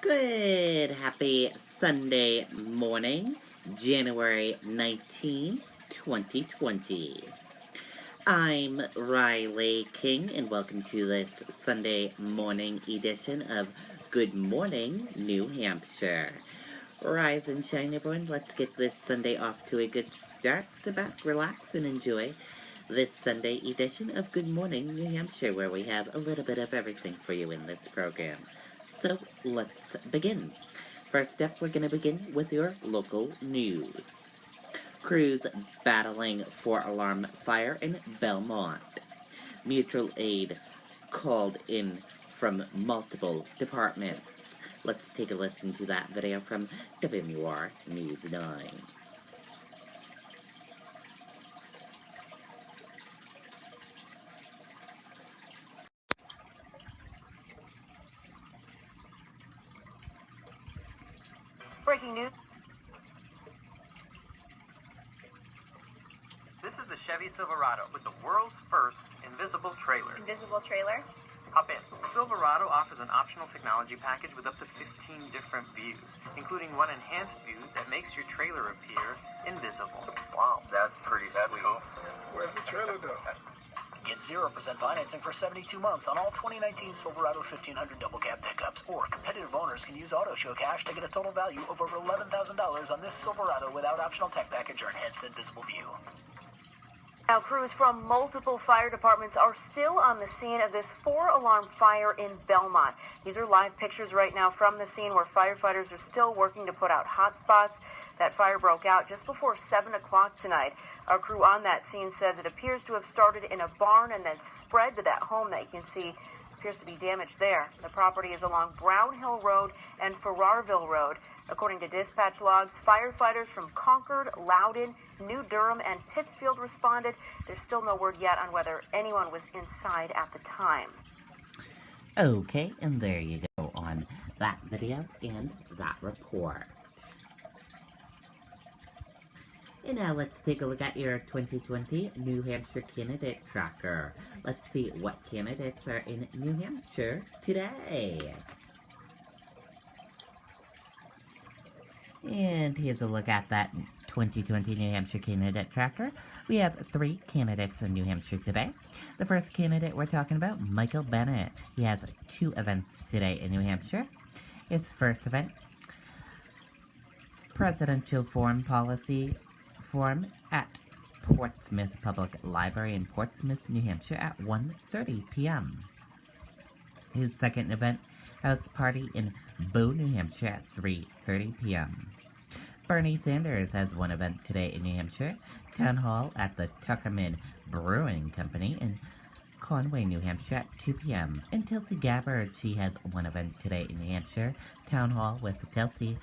Good, happy Sunday morning, January 19th, 2020. I'm Riley King, and welcome to this Sunday morning edition of Good Morning, New Hampshire. Rise and shine, everyone. Let's get this Sunday off to a good start. Sit back, relax, and enjoy this Sunday edition of Good Morning, New Hampshire, where we have a little bit of everything for you in this program. So let's begin. First up, we're going to begin with your local news. Crews battling for alarm fire in Belmont. Mutual aid called in from multiple departments. Let's take a listen to that video from WMUR News 9. Breaking news. This is the Chevy Silverado with the world's first invisible trailer. Invisible trailer? Hop in. Silverado offers an optional technology package with up to 15 different views, including one enhanced view that makes your trailer appear invisible. Wow, that's pretty sweet. Cool. Where's the trailer go? Get 0% financing for 72 months on all 2019 Silverado 1500 double cab pickups, or competitive owners can use Auto Show Cash to get a total value of over $11,000 on this Silverado without optional tech package or enhanced invisible view. Now, crews from multiple fire departments are still on the scene of this 4-alarm fire in Belmont. These are live pictures right now from the scene where firefighters are still working to put out hot spots. That fire broke out just before 7 o'clock tonight. Our crew on that scene says it appears to have started in a barn and then spread to that home that you can see appears to be damaged there. The property is along Brown Hill Road and Farrarville Road. According to dispatch logs, firefighters from Concord, Loudon, New Durham, and Pittsfield responded. There's still no word yet on whether anyone was inside at the time. Okay, and there you go on that video and that report. And now let's take a look at your 2020 New Hampshire candidate tracker. Let's see what candidates are in New Hampshire today. And here's a look at that 2020 New Hampshire candidate tracker. We have 3 candidates in New Hampshire today. The first candidate we're talking about, Michael Bennett. He has 2 events today in New Hampshire. His first event, Presidential Foreign Policy Forum at Portsmouth Public Library in Portsmouth, New Hampshire at 1:30 p.m. His second event, House Party in Bow, New Hampshire at 3:30 p.m. Bernie Sanders has 1 event today in New Hampshire, Town Hall at the Tuckerman Brewing Company in Conway, New Hampshire at 2 p.m. And Tulsi Gabbard, she has 1 event today in New Hampshire, Town Hall with Tulsi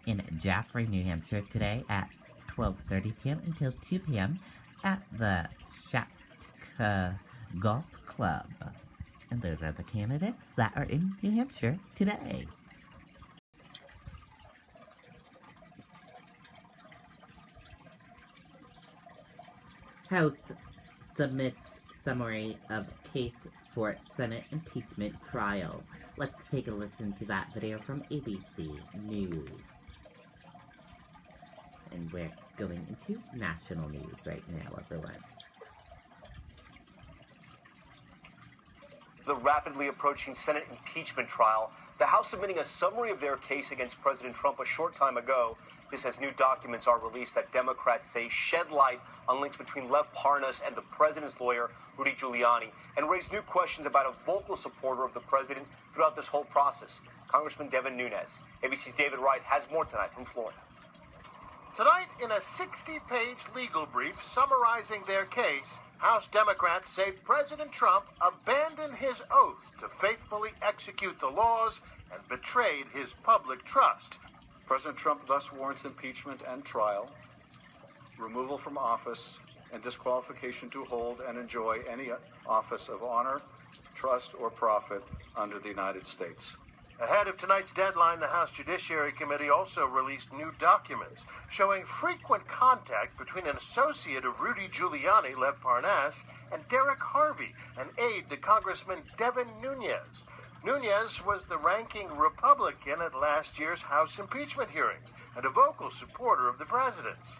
in Jaffrey, New Hampshire today at 12:30 p.m. until 2 p.m. at the Shatka Golf Club. And those are the candidates that are in New Hampshire today. House submits summary of case for Senate impeachment trial. Let's take a listen to that video from ABC News. And we're going into national news right now, everyone. The rapidly approaching Senate impeachment trial, the House submitting a summary of their case against President Trump a short time ago. This as new documents are released that Democrats say shed light on links between Lev Parnas and the president's lawyer, Rudy Giuliani, and raise new questions about a vocal supporter of the president throughout this whole process. Congressman Devin Nunes. ABC's David Wright has more tonight from Florida. Tonight, in a 60-page legal brief summarizing their case, House Democrats say President Trump abandoned his oath to faithfully execute the laws and betrayed his public trust. President Trump thus warrants impeachment and trial, removal from office, and disqualification to hold and enjoy any office of honor, trust, or profit under the United States. Ahead of tonight's deadline, the House Judiciary Committee also released new documents showing frequent contact between an associate of Rudy Giuliani, Lev Parnas, and Derek Harvey, an aide to Congressman Devin Nunes. Nunez was the ranking Republican at last year's House impeachment hearings and a vocal supporter of the president's.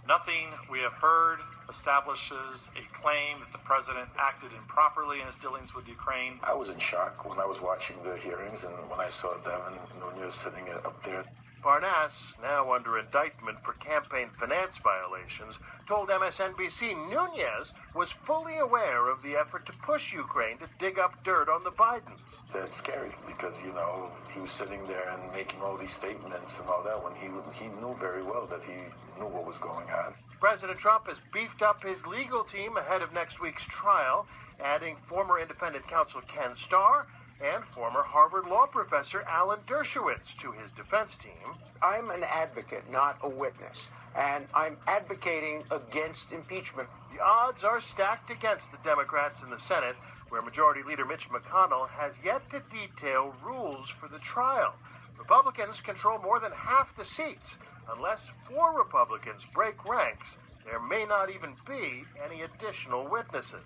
Nothing we have heard establishes a claim that the president acted improperly in his dealings with Ukraine. I was in shock when I was watching the hearings and when I saw Devin Nunez sitting up there. Parnas, now under indictment for campaign finance violations, told MSNBC Nunez was fully aware of the effort to push Ukraine to dig up dirt on the Bidens. That's scary because, he was sitting there and making all these statements and all that when he knew very well that he knew what was going on. President Trump has beefed up his legal team ahead of next week's trial, adding former independent counsel Ken Starr and former Harvard law professor Alan Dershowitz to his defense team. I'm an advocate, not a witness, and I'm advocating against impeachment. The odds are stacked against the Democrats in the Senate, where Majority Leader Mitch McConnell has yet to detail rules for the trial. Republicans control more than half the seats. Unless 4 Republicans break ranks, there may not even be any additional witnesses.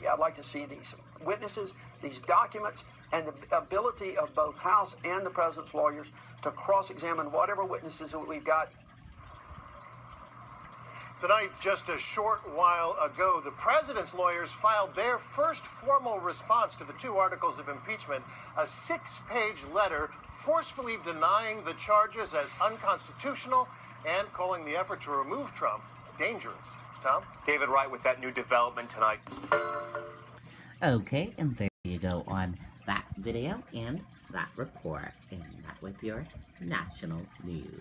Yeah, I'd like to see these witnesses, these documents, and the ability of both House and the president's lawyers to cross-examine whatever witnesses that we've got. Tonight, just a short while ago, the president's lawyers filed their first formal response to the 2 articles of impeachment, a 6-page letter forcefully denying the charges as unconstitutional and calling the effort to remove Trump dangerous. Tom? David Wright with that new development tonight. Okay, and there you go on that video and that report. And that was your national news.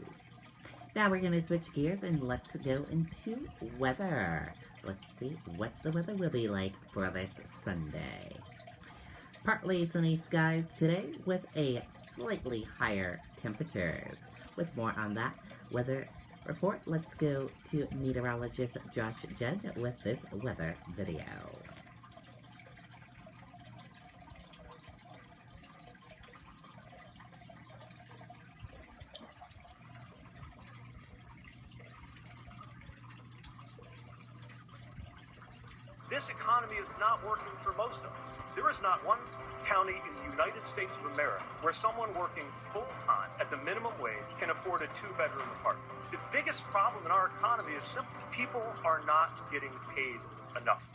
Now we're going to switch gears and let's go into weather. Let's see what the weather will be like for this Sunday. Partly sunny skies today with a slightly higher temperatures. With more on that weather report, let's go to meteorologist Josh Judd with this weather video. This economy is not working for most of us. There is not one county in the United States of America where someone working full-time at the minimum wage can afford a 2-bedroom apartment. The biggest problem in our economy is simple. People are not getting paid enough.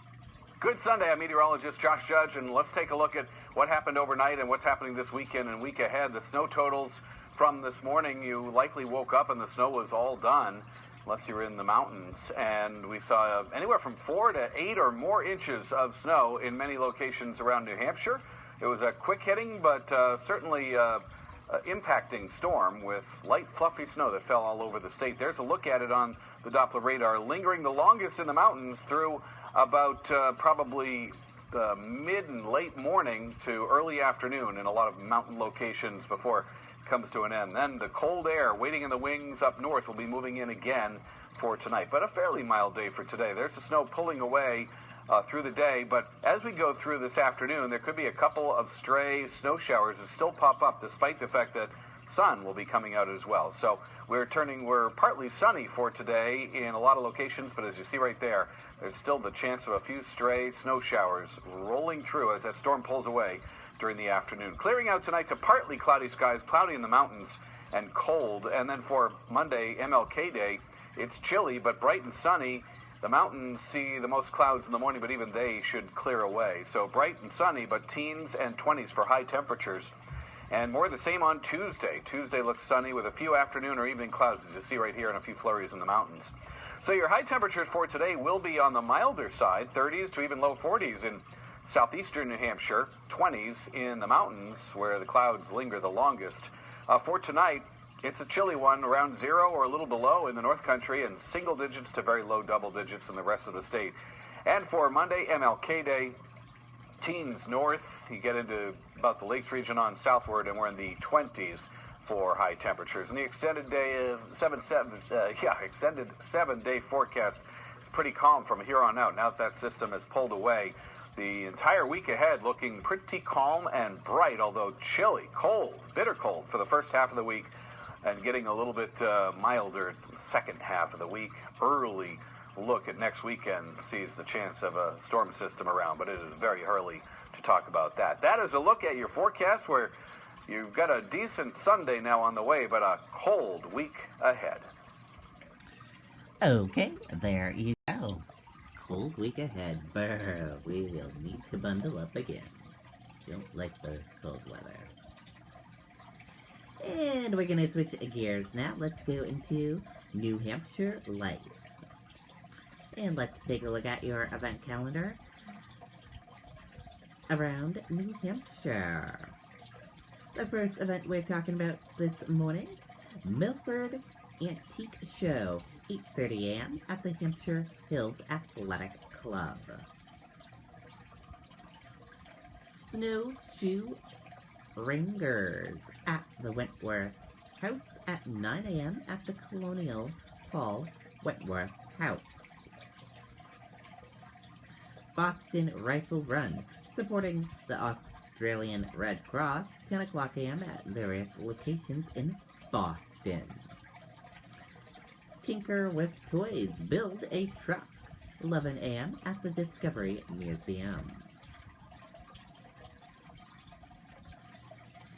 Good Sunday, I'm meteorologist Josh Judge, and let's take a look at what happened overnight and what's happening this weekend and week ahead. The snow totals from this morning, you likely woke up and the snow was all done, unless you're in the mountains, and we saw anywhere from 4 to 8 or more inches of snow in many locations around New Hampshire. It was a quick hitting, but certainly impacting storm with light, fluffy snow that fell all over the state. There's a look at it on the Doppler radar, lingering the longest in the mountains through about probably the mid and late morning to early afternoon in a lot of mountain locations before it comes to an end. Then the cold air waiting in the wings up north will be moving in again for tonight, but a fairly mild day for today. There's the snow pulling away through the day, but as we go through this afternoon, there could be a couple of stray snow showers that still pop up, despite the fact that sun will be coming out as well. So we're partly sunny for today in a lot of locations, but as you see right there, there's still the chance of a few stray snow showers rolling through as that storm pulls away during the afternoon. Clearing out tonight to partly cloudy skies, cloudy in the mountains and cold. And then for Monday, MLK Day, it's chilly but bright and sunny. The mountains see the most clouds in the morning, but even they should clear away. So bright and sunny, but teens and 20s for high temperatures. And more of the same on Tuesday. Tuesday looks sunny with a few afternoon or evening clouds, as you see right here, and a few flurries in the mountains. So your high temperatures for today will be on the milder side, 30s to even low 40s in southeastern New Hampshire, 20s in the mountains where the clouds linger the longest. For tonight, it's a chilly one, around 0 or a little below in the North Country, and single digits to very low double digits in the rest of the state. And for Monday, MLK Day, teens north, you get into about the Lakes region on southward, and we're in the 20s for high temperatures. And the extended 7-day forecast is pretty calm from here on out. Now that system has pulled away, the entire week ahead looking pretty calm and bright, although chilly, cold, bitter cold for the first half of the week, and getting a little bit milder second half of the week. Early look at next weekend sees the chance of a storm system around, but it is very early to talk about that. That is a look at your forecast, where you've got a decent Sunday now on the way, but a cold week ahead. Okay, there you go. Cold week ahead. Brr, we will need to bundle up again. Don't like the cold weather. And we're gonna switch gears now. Let's go into New Hampshire life. And let's take a look at your event calendar around New Hampshire. The first event we're talking about this morning, Milford Antique Show, 8:30 a.m. at the Hampshire Hills Athletic Club. Snowshoe Ringers at the Wentworth House at 9 a.m. at the Colonial Hall Wentworth House. Boston Rifle Run, supporting the Australian Red Cross, 10 o'clock a.m. at various locations in Boston. Tinker with Toys, build a truck, 11 a.m. at the Discovery Museum.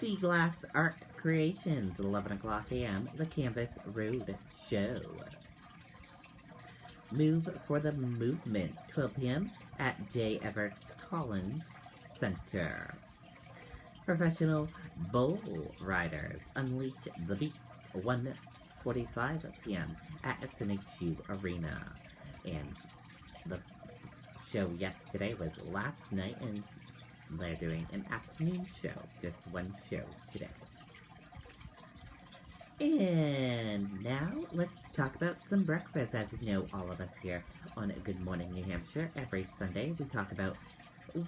Sea Glass Art Creations, 11 o'clock a.m., the Canvas Road Show. Move for the Movement, 12 p.m. at J. Everett Collins Center. Professional Bull Riders, Unleash the Beast, 1:45 p.m. at SNHU Arena. And the show yesterday was last night, and they're doing an afternoon show, just one show today. And now let's talk about some breakfast. As you know, all of us here on Good Morning New Hampshire, every Sunday we talk about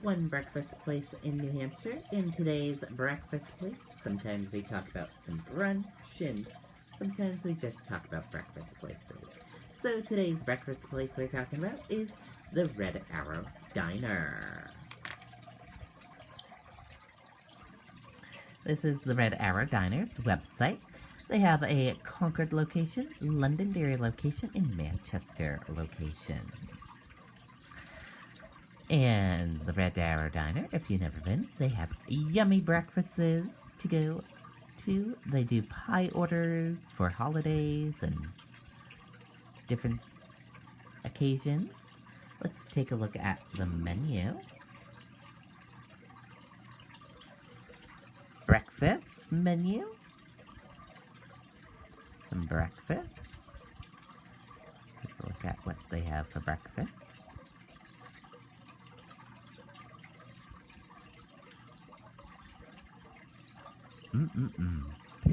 one breakfast place in New Hampshire. In today's breakfast place, sometimes we talk about some brunch, and sometimes we just talk about breakfast places. So today's breakfast place we're talking about is the Red Arrow Diner. This is the Red Arrow Diner's website. They have a Concord location, Londonderry location, and Manchester location. And the Red Arrow Diner, if you've never been, they have yummy breakfasts to go to. They do pie orders for holidays and different occasions. Let's take a look at the menu. Breakfast menu. Some breakfast. Take a look at what they have for breakfast.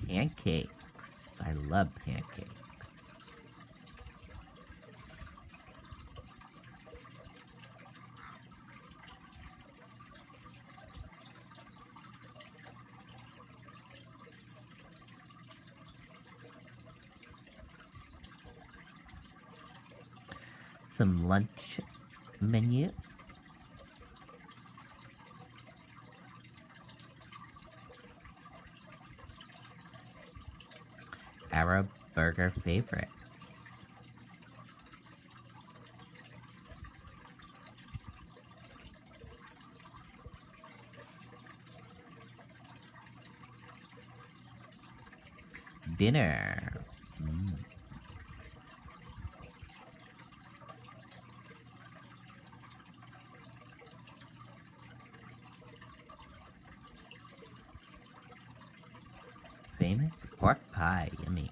Pancakes. I love pancakes. Some lunch menus. Arrow Burger favorites. Dinner. Famous pork pie, yummy.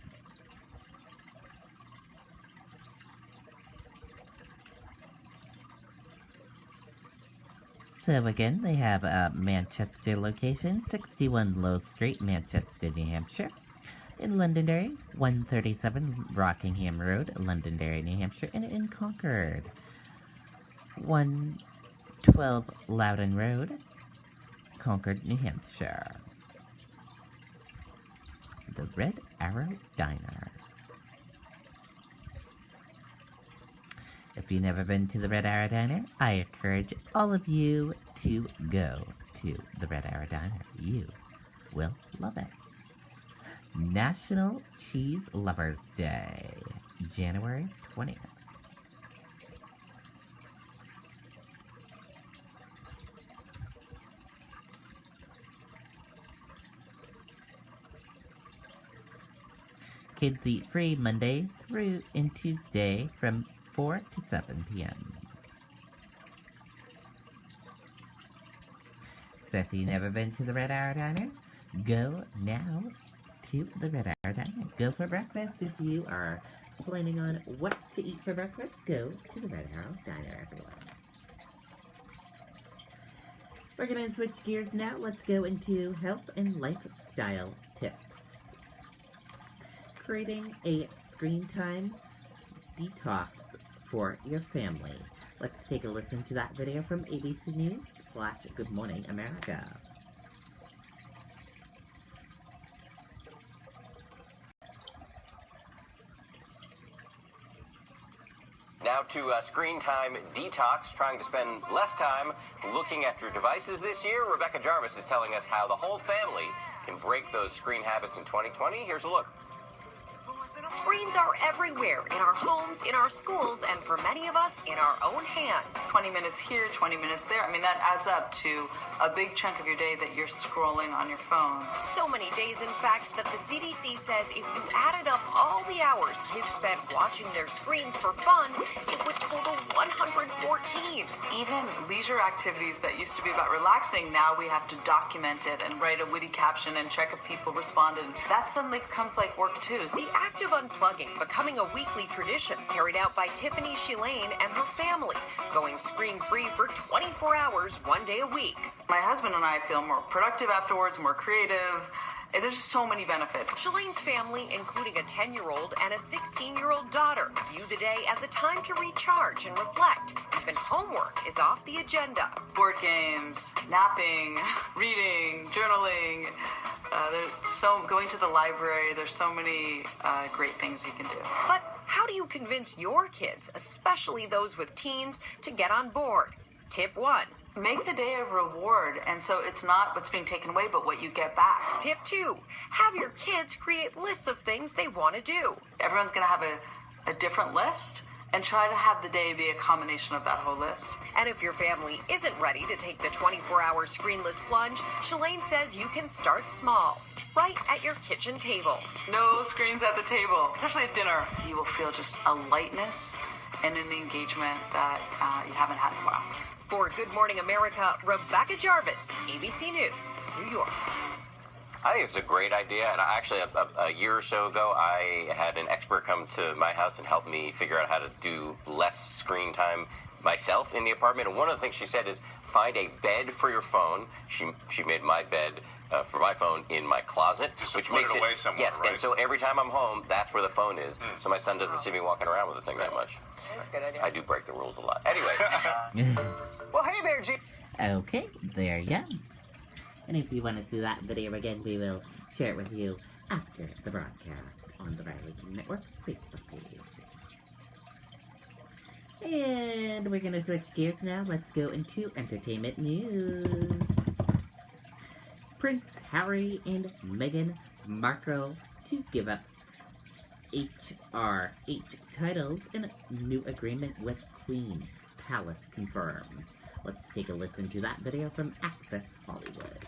So again, they have a Manchester location, 61 Low Street, Manchester, New Hampshire. In Londonderry, 137 Rockingham Road, Londonderry, New Hampshire. And in Concord, 112 Loudon Road, Concord, New Hampshire. The Red Arrow Diner. If you've never been to the Red Arrow Diner, I encourage all of you to go to the Red Arrow Diner. You will love it. National Cheese Lovers Day, January 20th. Kids Eat Free Monday through and Tuesday from 4 to 7 p.m. So if you've never been to the Red Hour Diner, go now to the Red Hour Diner. Go for breakfast. If you are planning on what to eat for breakfast, go to the Red Hour Diner, everyone. We're going to switch gears now. Let's go into health and lifestyle tips. Creating a screen time detox for your family. Let's take a listen to that video from ABC News / Good Morning America. Now to screen time detox, trying to spend less time looking at your devices this year. Rebecca Jarvis is telling us how the whole family can break those screen habits in 2020. Here's a look. Screens are everywhere, in our homes, in our schools, and for many of us, in our own hands. 20 minutes here, 20 minutes there. I mean, that adds up to a big chunk of your day that you're scrolling on your phone. So many days, in fact, that the CDC says if you added up all the hours kids spent watching their screens for fun, it would total 114. Even leisure activities that used to be about relaxing, now we have to document it and write a witty caption and check if people responded. That suddenly becomes like work, too. The act of unplugging becoming a weekly tradition carried out by Tiffany Shilane and her family, going screen-free for 24 hours, 1 day a week. My husband and I feel more productive afterwards, more creative. There's just so many benefits. Shilane's family, including a 10-year-old and a 16-year-old daughter, view the day as a time to recharge and reflect. Even homework is off the agenda. Board games, napping, reading, journaling. Going to the library. There's so many great things you can do. But how do you convince your kids, especially those with teens, to get on board? Tip 1. Make the day a reward, and so it's not what's being taken away, but what you get back. Tip 2. Have your kids create lists of things they want to do. Everyone's going to have a different list, and try to have the day be a combination of that whole list. And if your family isn't ready to take the 24-hour screenless plunge, Shilane says you can start small, right at your kitchen table. No screens at the table, especially at dinner. You will feel just a lightness and an engagement that you haven't had in a while. For Good Morning America, Rebecca Jarvis, ABC News, New York. I think it's a great idea, and actually a year or so ago, I had an expert come to my house and help me figure out how to do less screen time myself in the apartment. And one of the things she said is find a bed for your phone. She made my bed for my phone in my closet, just which put makes it away somewhere. Yes, right? And so every time I'm home, that's where the phone is. So my son doesn't see me walking around with the thing that much. That's a good idea. I do break the rules a lot. Anyway. Well, hey there, G. Okay, there you go. And if you want to see that video again, we will share it with you after the broadcast on the Riley King Network Facebook page. And we're going to switch gears now. Let's go into entertainment news. Prince Harry and Meghan Markle to give up HRH titles in a new agreement with Queen. Palace confirms. Let's take a listen to that video from Access Hollywood.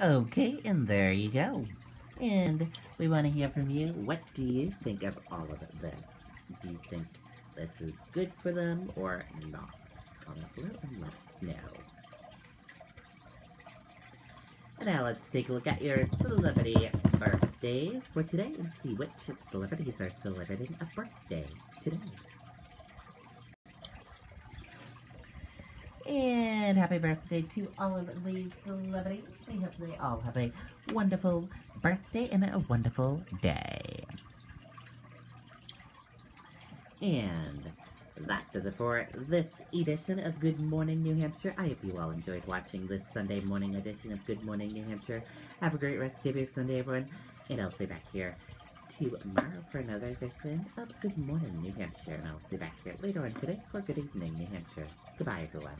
Okay, and there you go. And we want to hear from you. What do you think of all of this? Do you think this is good for them or not? Comment below and let us know. And now let's take a look at your celebrity birthdays for today and see which celebrities are celebrating a birthday today. And happy birthday to all of the celebrities. We hope they all have a wonderful birthday and a wonderful day. And that does it for this edition of Good Morning New Hampshire. I hope you all enjoyed watching this Sunday morning edition of Good Morning New Hampshire. Have a great rest of your Sunday, everyone. And I'll see you back here tomorrow for another edition of Good Morning New Hampshire. And I'll see you back here later on today for Good Evening New Hampshire. Goodbye, everyone.